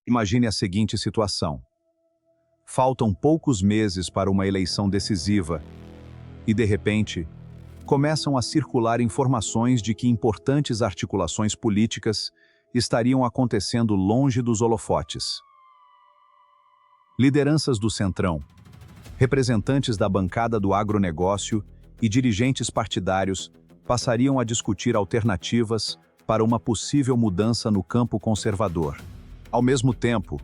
Imagine a seguinte situação. Faltam poucos meses para uma eleição decisiva e, de repente, começam a circular informações de que importantes articulações políticas estariam acontecendo longe dos holofotes. Lideranças do Centrão, representantes da bancada do agronegócio e dirigentes partidários passariam a discutir alternativas para uma possível mudança no campo conservador. Ao mesmo tempo,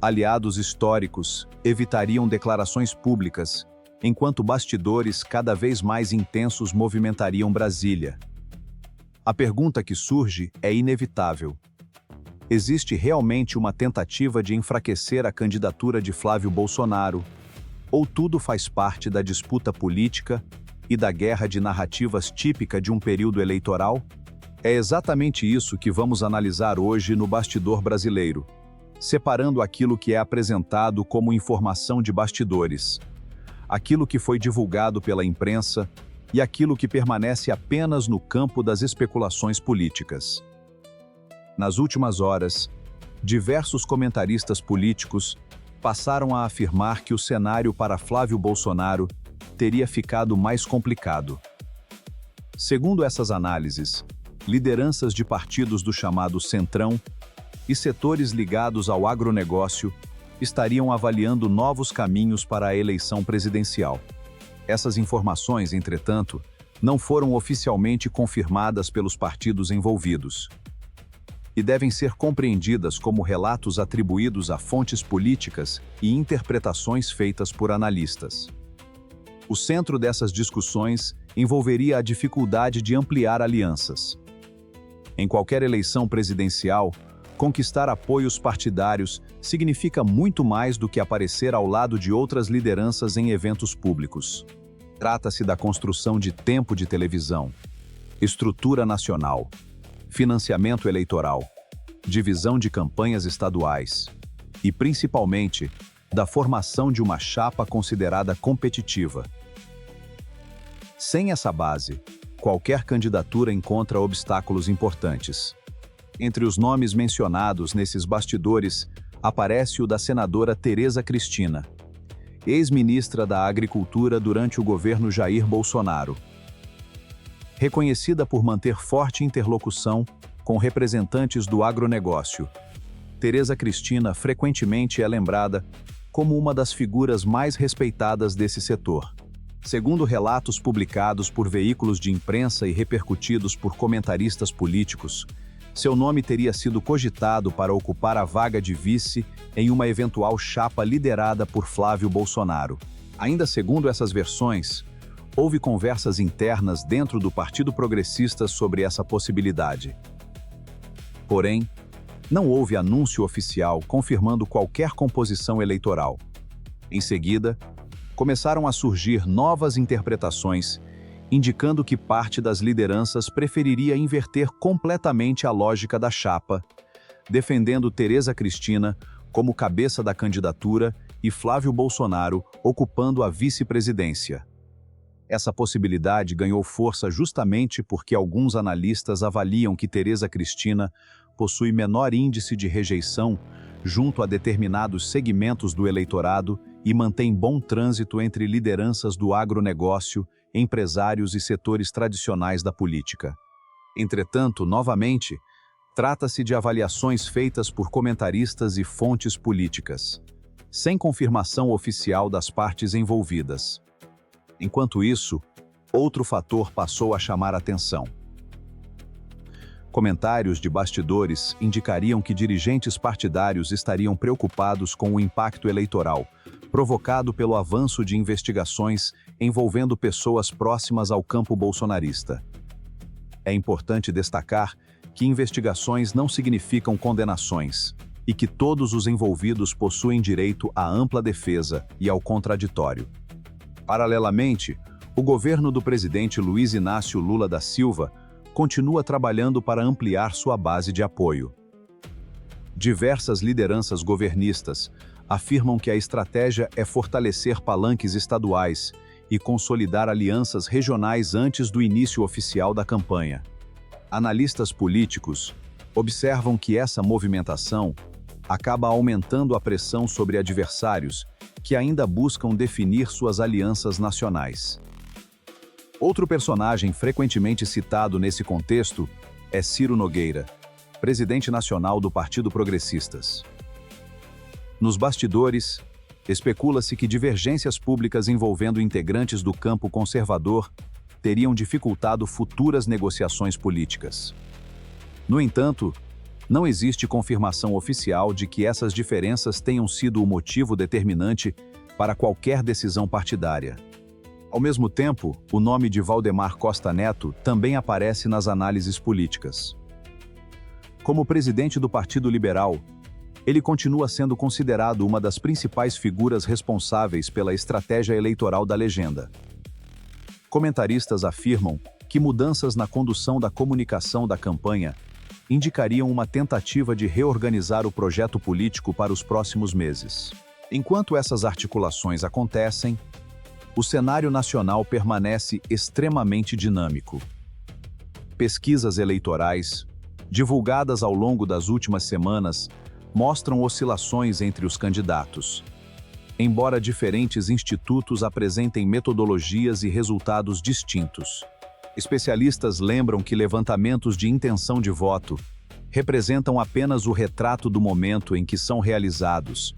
aliados históricos evitariam declarações públicas, enquanto bastidores cada vez mais intensos movimentariam Brasília. A pergunta que surge é inevitável. Existe realmente uma tentativa de enfraquecer a candidatura de Flávio Bolsonaro, ou tudo faz parte da disputa política e da guerra de narrativas típica de um período eleitoral? É exatamente isso que vamos analisar hoje no Bastidor Brasileiro, separando aquilo que é apresentado como informação de bastidores, aquilo que foi divulgado pela imprensa e aquilo que permanece apenas no campo das especulações políticas. Nas últimas horas, diversos comentaristas políticos passaram a afirmar que o cenário para Flávio Bolsonaro teria ficado mais complicado. Segundo essas análises, lideranças de partidos do chamado Centrão e setores ligados ao agronegócio estariam avaliando novos caminhos para a eleição presidencial. Essas informações, entretanto, não foram oficialmente confirmadas pelos partidos envolvidos e devem ser compreendidas como relatos atribuídos a fontes políticas e interpretações feitas por analistas. O centro dessas discussões envolveria a dificuldade de ampliar alianças. Em qualquer eleição presidencial, conquistar apoios partidários significa muito mais do que aparecer ao lado de outras lideranças em eventos públicos. Trata-se da construção de tempo de televisão, estrutura nacional, financiamento eleitoral, divisão de campanhas estaduais e, principalmente, da formação de uma chapa considerada competitiva. Sem essa base, qualquer candidatura encontra obstáculos importantes. Entre os nomes mencionados nesses bastidores, aparece o da senadora Tereza Cristina, ex-ministra da Agricultura durante o governo Jair Bolsonaro. Reconhecida por manter forte interlocução com representantes do agronegócio, Tereza Cristina frequentemente é lembrada como uma das figuras mais respeitadas desse setor. Segundo relatos publicados por veículos de imprensa e repercutidos por comentaristas políticos, seu nome teria sido cogitado para ocupar a vaga de vice em uma eventual chapa liderada por Flávio Bolsonaro. Ainda segundo essas versões, houve conversas internas dentro do Partido Progressista sobre essa possibilidade. Porém, não houve anúncio oficial confirmando qualquer composição eleitoral. Em seguida, começaram a surgir novas interpretações, indicando que parte das lideranças preferiria inverter completamente a lógica da chapa, defendendo Tereza Cristina como cabeça da candidatura e Flávio Bolsonaro ocupando a vice-presidência. Essa possibilidade ganhou força justamente porque alguns analistas avaliam que Tereza Cristina possui menor índice de rejeição junto a determinados segmentos do eleitorado e mantém bom trânsito entre lideranças do agronegócio, empresários e setores tradicionais da política. Entretanto, novamente, trata-se de avaliações feitas por comentaristas e fontes políticas, sem confirmação oficial das partes envolvidas. Enquanto isso, outro fator passou a chamar a atenção. Comentários de bastidores indicariam que dirigentes partidários estariam preocupados com o impacto eleitoral, provocado pelo avanço de investigações envolvendo pessoas próximas ao campo bolsonarista. É importante destacar que investigações não significam condenações e que todos os envolvidos possuem direito à ampla defesa e ao contraditório. Paralelamente, o governo do presidente Luiz Inácio Lula da Silva continua trabalhando para ampliar sua base de apoio. Diversas lideranças governistas afirmam que a estratégia é fortalecer palanques estaduais e consolidar alianças regionais antes do início oficial da campanha. Analistas políticos observam que essa movimentação acaba aumentando a pressão sobre adversários que ainda buscam definir suas alianças nacionais. Outro personagem frequentemente citado nesse contexto é Ciro Nogueira, presidente nacional do Partido Progressistas. Nos bastidores, especula-se que divergências públicas envolvendo integrantes do campo conservador teriam dificultado futuras negociações políticas. No entanto, não existe confirmação oficial de que essas diferenças tenham sido o motivo determinante para qualquer decisão partidária. Ao mesmo tempo, o nome de Valdemar Costa Neto também aparece nas análises políticas. Como presidente do Partido Liberal, ele continua sendo considerado uma das principais figuras responsáveis pela estratégia eleitoral da legenda. Comentaristas afirmam que mudanças na condução da comunicação da campanha indicariam uma tentativa de reorganizar o projeto político para os próximos meses. Enquanto essas articulações acontecem, o cenário nacional permanece extremamente dinâmico. Pesquisas eleitorais, divulgadas ao longo das últimas semanas, mostram oscilações entre os candidatos. Embora diferentes institutos apresentem metodologias e resultados distintos, especialistas lembram que levantamentos de intenção de voto representam apenas o retrato do momento em que são realizados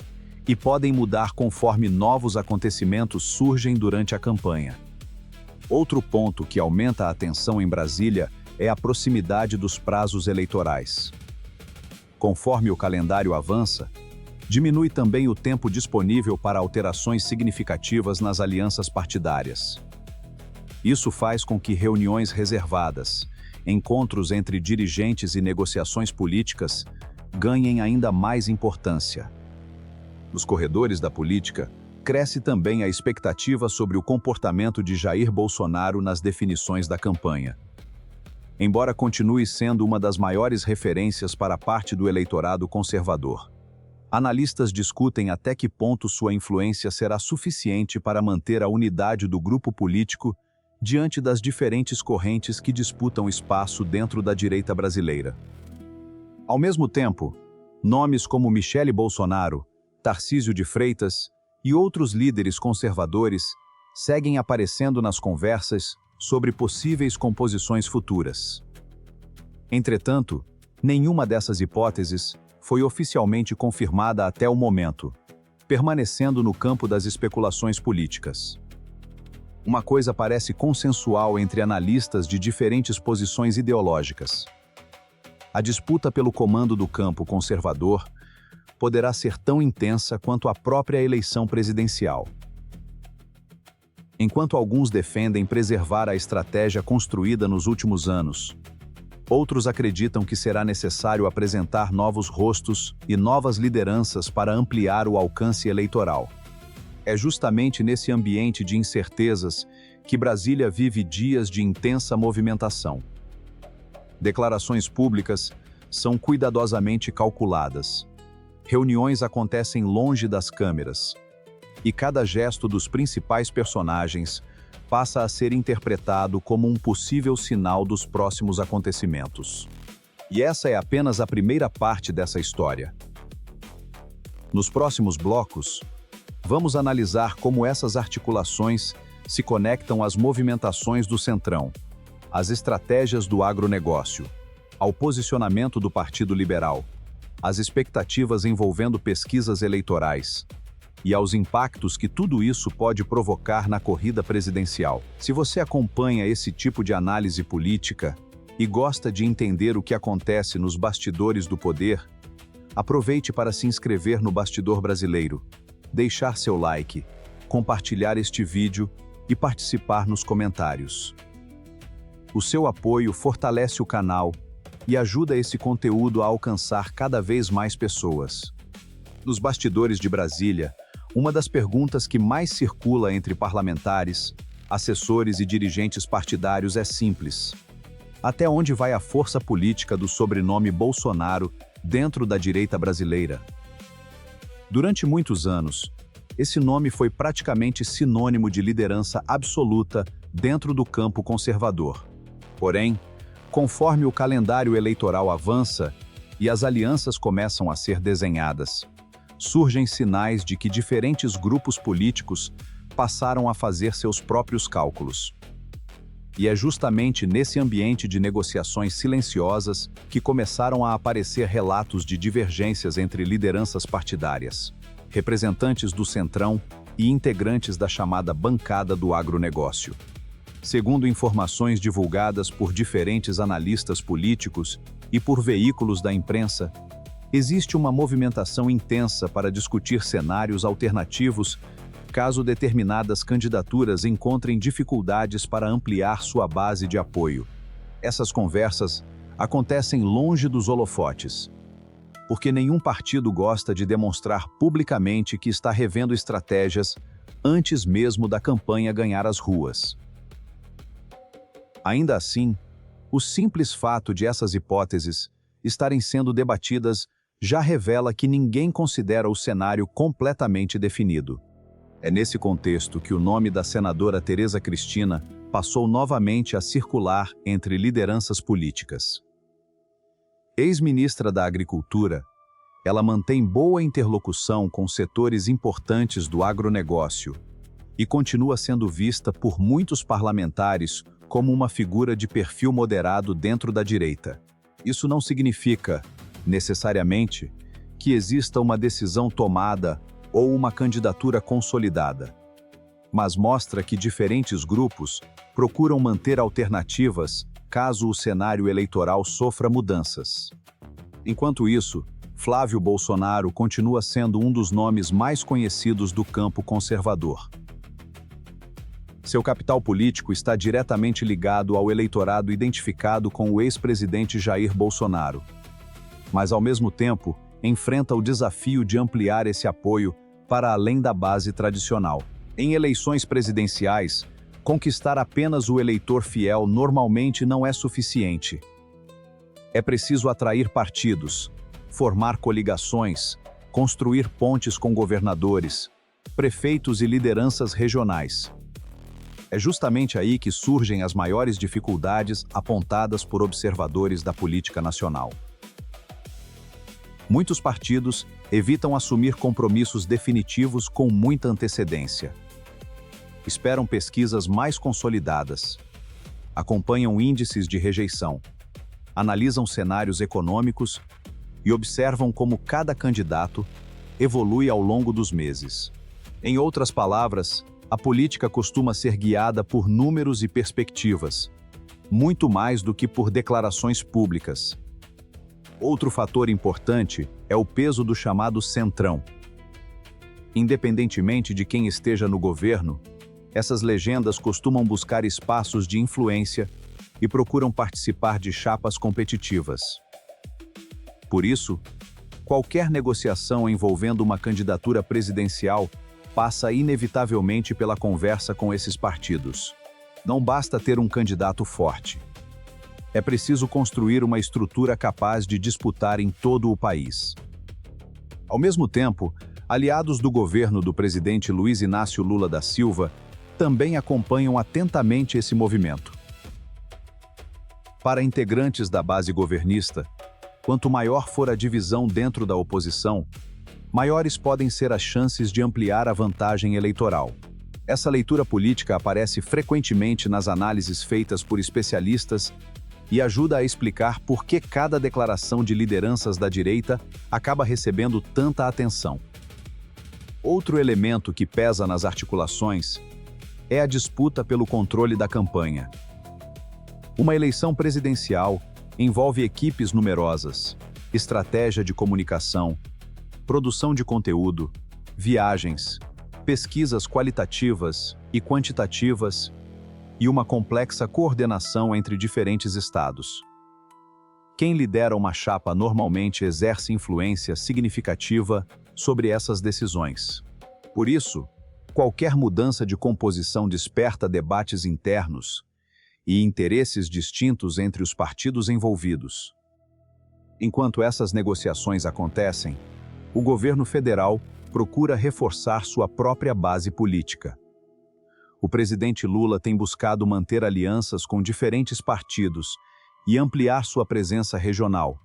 e podem mudar conforme novos acontecimentos surgem durante a campanha. Outro ponto que aumenta a tensão em Brasília é a proximidade dos prazos eleitorais. Conforme o calendário avança, diminui também o tempo disponível para alterações significativas nas alianças partidárias. Isso faz com que reuniões reservadas, encontros entre dirigentes e negociações políticas ganhem ainda mais importância. Nos corredores da política, cresce também a expectativa sobre o comportamento de Jair Bolsonaro nas definições da campanha. Embora continue sendo uma das maiores referências para parte do eleitorado conservador, analistas discutem até que ponto sua influência será suficiente para manter a unidade do grupo político diante das diferentes correntes que disputam espaço dentro da direita brasileira. Ao mesmo tempo, nomes como Michele Bolsonaro, Tarcísio de Freitas e outros líderes conservadores seguem aparecendo nas conversas sobre possíveis composições futuras. Entretanto, nenhuma dessas hipóteses foi oficialmente confirmada até o momento, permanecendo no campo das especulações políticas. Uma coisa parece consensual entre analistas de diferentes posições ideológicas. A disputa pelo comando do campo conservador poderá ser tão intensa quanto a própria eleição presidencial. Enquanto alguns defendem preservar a estratégia construída nos últimos anos, outros acreditam que será necessário apresentar novos rostos e novas lideranças para ampliar o alcance eleitoral. É justamente nesse ambiente de incertezas que Brasília vive dias de intensa movimentação. Declarações públicas são cuidadosamente calculadas. Reuniões acontecem longe das câmeras, e cada gesto dos principais personagens passa a ser interpretado como um possível sinal dos próximos acontecimentos. E essa é apenas a primeira parte dessa história. Nos próximos blocos, vamos analisar como essas articulações se conectam às movimentações do Centrão, às estratégias do agronegócio, ao posicionamento do Partido Liberal, às expectativas envolvendo pesquisas eleitorais e aos impactos que tudo isso pode provocar na corrida presidencial. Se você acompanha esse tipo de análise política e gosta de entender o que acontece nos bastidores do poder, aproveite para se inscrever no Bastidor Brasileiro, deixar seu like, compartilhar este vídeo e participar nos comentários. O seu apoio fortalece o canal e ajuda esse conteúdo a alcançar cada vez mais pessoas. Nos bastidores de Brasília, uma das perguntas que mais circula entre parlamentares, assessores e dirigentes partidários é simples: até onde vai a força política do sobrenome Bolsonaro dentro da direita brasileira? Durante muitos anos, esse nome foi praticamente sinônimo de liderança absoluta dentro do campo conservador. Porém, conforme o calendário eleitoral avança e as alianças começam a ser desenhadas, surgem sinais de que diferentes grupos políticos passaram a fazer seus próprios cálculos. E é justamente nesse ambiente de negociações silenciosas que começaram a aparecer relatos de divergências entre lideranças partidárias, representantes do Centrão e integrantes da chamada bancada do agronegócio. Segundo informações divulgadas por diferentes analistas políticos e por veículos da imprensa, existe uma movimentação intensa para discutir cenários alternativos caso determinadas candidaturas encontrem dificuldades para ampliar sua base de apoio. Essas conversas acontecem longe dos holofotes, porque nenhum partido gosta de demonstrar publicamente que está revendo estratégias antes mesmo da campanha ganhar as ruas. Ainda assim, o simples fato de essas hipóteses estarem sendo debatidas já revela que ninguém considera o cenário completamente definido. É nesse contexto que o nome da senadora Tereza Cristina passou novamente a circular entre lideranças políticas. Ex-ministra da Agricultura, ela mantém boa interlocução com setores importantes do agronegócio e continua sendo vista por muitos parlamentares como uma figura de perfil moderado dentro da direita. Isso não significa, necessariamente, que exista uma decisão tomada ou uma candidatura consolidada, mas mostra que diferentes grupos procuram manter alternativas caso o cenário eleitoral sofra mudanças. Enquanto isso, Flávio Bolsonaro continua sendo um dos nomes mais conhecidos do campo conservador. Seu capital político está diretamente ligado ao eleitorado identificado com o ex-presidente Jair Bolsonaro, mas ao mesmo tempo enfrenta o desafio de ampliar esse apoio para além da base tradicional. Em eleições presidenciais, conquistar apenas o eleitor fiel normalmente não é suficiente. É preciso atrair partidos, formar coligações, construir pontes com governadores, prefeitos e lideranças regionais. É justamente aí que surgem as maiores dificuldades apontadas por observadores da política nacional. Muitos partidos evitam assumir compromissos definitivos com muita antecedência. Esperam pesquisas mais consolidadas, acompanham índices de rejeição, analisam cenários econômicos e observam como cada candidato evolui ao longo dos meses. Em outras palavras, a política costuma ser guiada por números e perspectivas, muito mais do que por declarações públicas. Outro fator importante é o peso do chamado Centrão. Independentemente de quem esteja no governo, essas legendas costumam buscar espaços de influência e procuram participar de chapas competitivas. Por isso, qualquer negociação envolvendo uma candidatura presidencial passa inevitavelmente pela conversa com esses partidos. Não basta ter um candidato forte. É preciso construir uma estrutura capaz de disputar em todo o país. Ao mesmo tempo, aliados do governo do presidente Luiz Inácio Lula da Silva também acompanham atentamente esse movimento. Para integrantes da base governista, quanto maior for a divisão dentro da oposição, maiores podem ser as chances de ampliar a vantagem eleitoral. Essa leitura política aparece frequentemente nas análises feitas por especialistas e ajuda a explicar por que cada declaração de lideranças da direita acaba recebendo tanta atenção. Outro elemento que pesa nas articulações é a disputa pelo controle da campanha. Uma eleição presidencial envolve equipes numerosas, estratégia de comunicação, produção de conteúdo, viagens, pesquisas qualitativas e quantitativas e uma complexa coordenação entre diferentes estados. Quem lidera uma chapa normalmente exerce influência significativa sobre essas decisões. Por isso, qualquer mudança de composição desperta debates internos e interesses distintos entre os partidos envolvidos. Enquanto essas negociações acontecem, o governo federal procura reforçar sua própria base política. O presidente Lula tem buscado manter alianças com diferentes partidos e ampliar sua presença regional,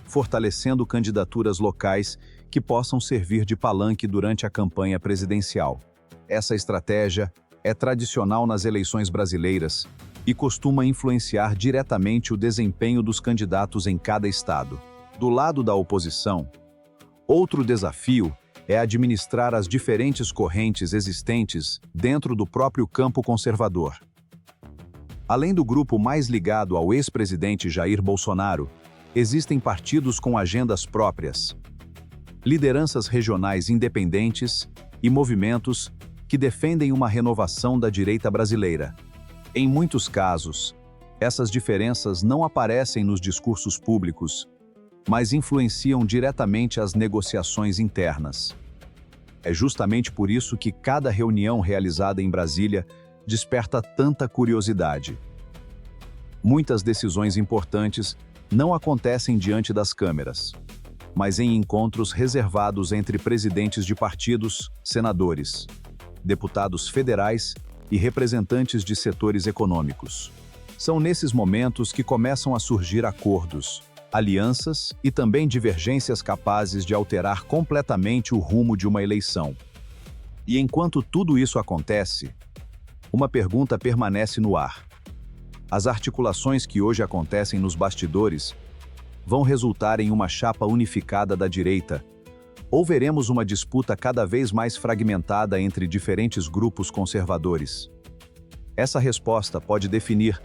fortalecendo candidaturas locais que possam servir de palanque durante a campanha presidencial. Essa estratégia é tradicional nas eleições brasileiras e costuma influenciar diretamente o desempenho dos candidatos em cada estado. Do lado da oposição, outro desafio é administrar as diferentes correntes existentes dentro do próprio campo conservador. Além do grupo mais ligado ao ex-presidente Jair Bolsonaro, existem partidos com agendas próprias, lideranças regionais independentes e movimentos que defendem uma renovação da direita brasileira. Em muitos casos, essas diferenças não aparecem nos discursos públicos, mas influenciam diretamente as negociações internas. É justamente por isso que cada reunião realizada em Brasília desperta tanta curiosidade. Muitas decisões importantes não acontecem diante das câmeras, mas em encontros reservados entre presidentes de partidos, senadores, deputados federais e representantes de setores econômicos. São nesses momentos que começam a surgir acordos, alianças e também divergências capazes de alterar completamente o rumo de uma eleição. E enquanto tudo isso acontece, uma pergunta permanece no ar. As articulações que hoje acontecem nos bastidores vão resultar em uma chapa unificada da direita, ou veremos uma disputa cada vez mais fragmentada entre diferentes grupos conservadores? Essa resposta pode definir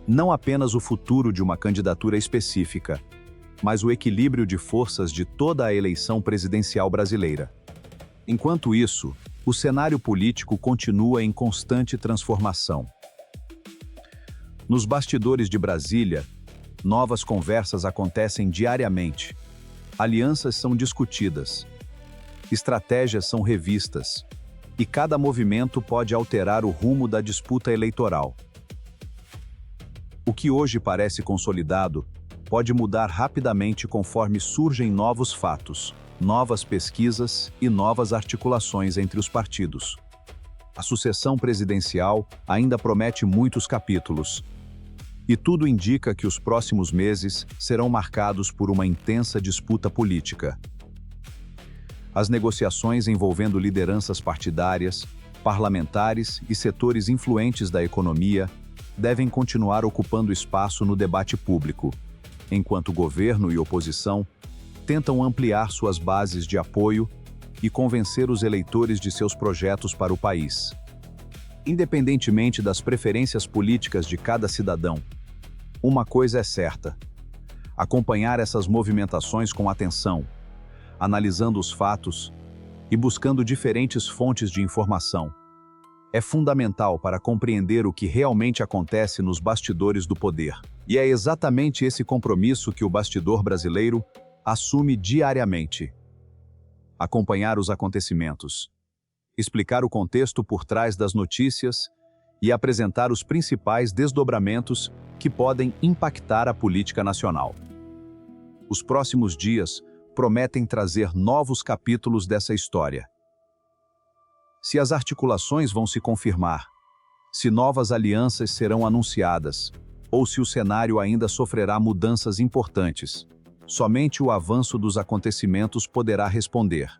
não apenas o futuro de uma candidatura específica, mas o equilíbrio de forças de toda a eleição presidencial brasileira. Enquanto isso, o cenário político continua em constante transformação. Nos bastidores de Brasília, novas conversas acontecem diariamente. Alianças são discutidas, estratégias são revistas, e cada movimento pode alterar o rumo da disputa eleitoral. O que hoje parece consolidado pode mudar rapidamente conforme surgem novos fatos, novas pesquisas e novas articulações entre os partidos. A sucessão presidencial ainda promete muitos capítulos, e tudo indica que os próximos meses serão marcados por uma intensa disputa política. As negociações envolvendo lideranças partidárias, parlamentares e setores influentes da economia devem continuar ocupando espaço no debate público, enquanto governo e oposição tentam ampliar suas bases de apoio e convencer os eleitores de seus projetos para o país. Independentemente das preferências políticas de cada cidadão, uma coisa é certa: acompanhar essas movimentações com atenção, analisando os fatos e buscando diferentes fontes de informação, é fundamental para compreender o que realmente acontece nos bastidores do poder. E é exatamente esse compromisso que o bastidor brasileiro assume diariamente. Acompanhar os acontecimentos, explicar o contexto por trás das notícias e apresentar os principais desdobramentos que podem impactar a política nacional. Os próximos dias prometem trazer novos capítulos dessa história. Se as articulações vão se confirmar, se novas alianças serão anunciadas, ou se o cenário ainda sofrerá mudanças importantes, somente o avanço dos acontecimentos poderá responder.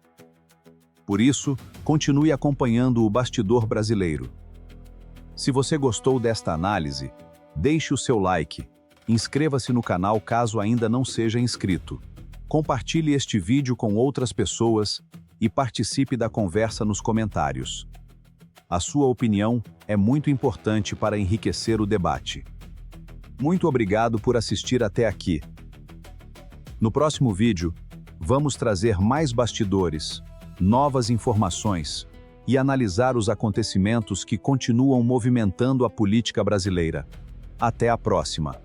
Por isso, continue acompanhando o bastidor brasileiro. Se você gostou desta análise, deixe o seu like, inscreva-se no canal caso ainda não seja inscrito, compartilhe este vídeo com outras pessoas e participe da conversa nos comentários. A sua opinião é muito importante para enriquecer o debate. Muito obrigado por assistir até aqui. No próximo vídeo, vamos trazer mais bastidores, novas informações e analisar os acontecimentos que continuam movimentando a política brasileira. Até a próxima!